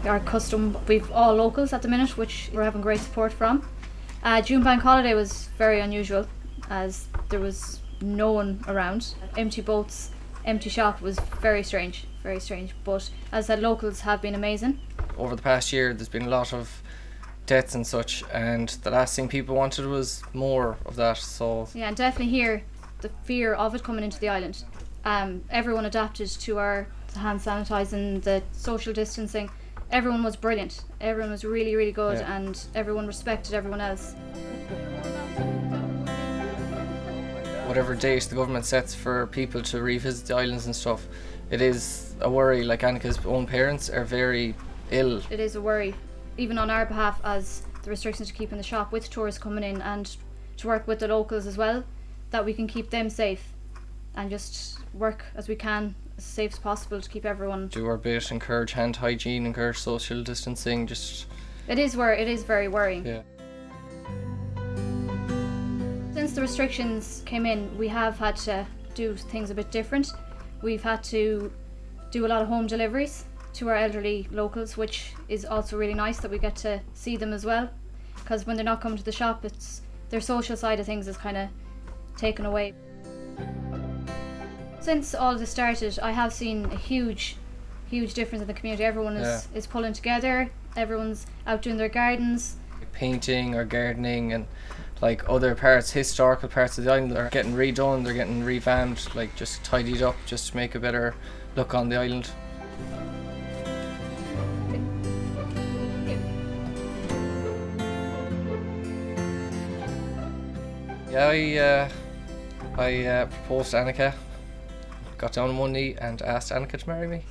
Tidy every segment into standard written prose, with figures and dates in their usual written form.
our custom. We've all locals at the minute, which we're having great support from. June bank holiday was very unusual, as there was no one around. Empty boats, empty shop was very strange, but as I said, locals have been amazing. Over the past year there's been a lot of deaths and such, and the last thing people wanted was more of that. So yeah, and definitely here the fear of it coming into the island. Everyone adapted to our hand sanitising, the social distancing. Everyone was brilliant. Everyone was really, really good, and everyone respected everyone else. Whatever date the government sets for people to revisit the islands and stuff, it is a worry. Like, Annieka's own parents are very ill. It is a worry, even on our behalf, as the restrictions to keep in the shop with tourists coming in, and to work with the locals as well, that we can keep them safe and just work as we can, as safe as possible, to keep everyone. Do our bit, encourage hand hygiene, encourage social distancing. It is very worrying. Yeah. Since the restrictions came in, we have had to do things a bit different. We've had to do a lot of home deliveries to our elderly locals, which is also really nice that we get to see them as well, because when they're not coming to the shop, it's their social side of things is kind of taken away. Since all this started, I have seen a huge difference in the community. Everyone is pulling together, everyone's out doing their gardens. Painting or gardening, and like other parts, historical parts of the island are getting redone, they're getting revamped, like just tidied up, just to make a better look on the island. Yeah, I proposed to Annieka, got down on one knee and asked Annieka to marry me.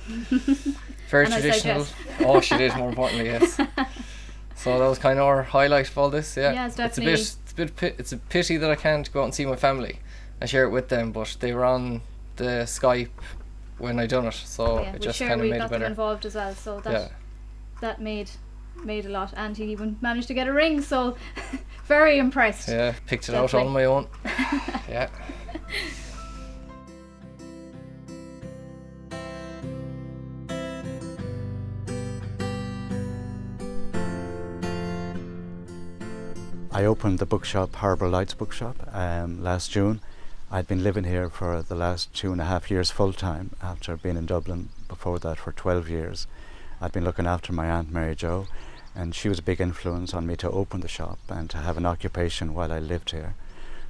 Very and traditional. I said yes. Oh, she did, more importantly, yes. So that was kind of our highlight of all this. Yeah, it's definitely. It's a pity that I can't go out and see my family and share it with them, but they were on the Skype when I done it, so it just kind of made it better. We got them involved as well, so that made a lot, and he even managed to get a ring, so very impressed. Yeah, picked it out on my own. Yeah. I opened the bookshop, Harbour Lights Bookshop, last June. I'd been living here for the last 2.5 years full time, after being in Dublin before that for 12 years. I'd been looking after my Aunt Mary Jo, and she was a big influence on me to open the shop and to have an occupation while I lived here.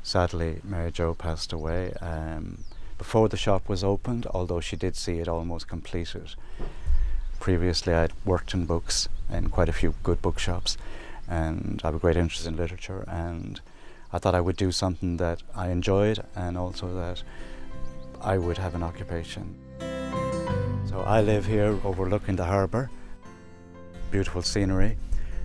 Sadly, Mary Jo passed away before the shop was opened, although she did see it almost completed. Previously I'd worked in books in quite a few good bookshops, and I have a great interest in literature, and I thought I would do something that I enjoyed and also that I would have an occupation. So I live here overlooking the harbour, beautiful scenery.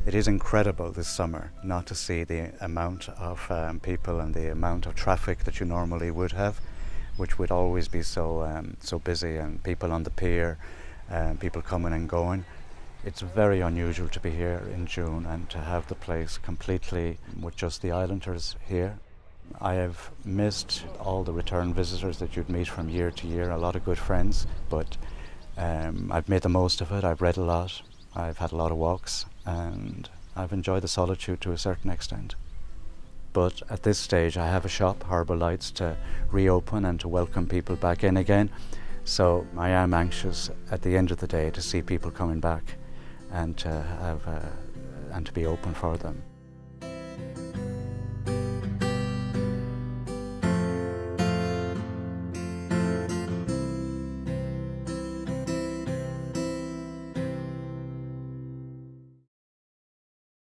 It is incredible this summer not to see the amount of people and the amount of traffic that you normally would have, which would always be so busy, and people on the pier, people coming and going. It's very unusual to be here in June and to have the place completely with just the islanders here. I have missed all the return visitors that you'd meet from year to year, a lot of good friends, but I've made the most of it. I've read a lot, I've had a lot of walks, and I've enjoyed the solitude to a certain extent. But at this stage I have a shop, Harbour Lights, to reopen and to welcome people back in again. So I am anxious at the end of the day to see people coming back and to have and to be open for them.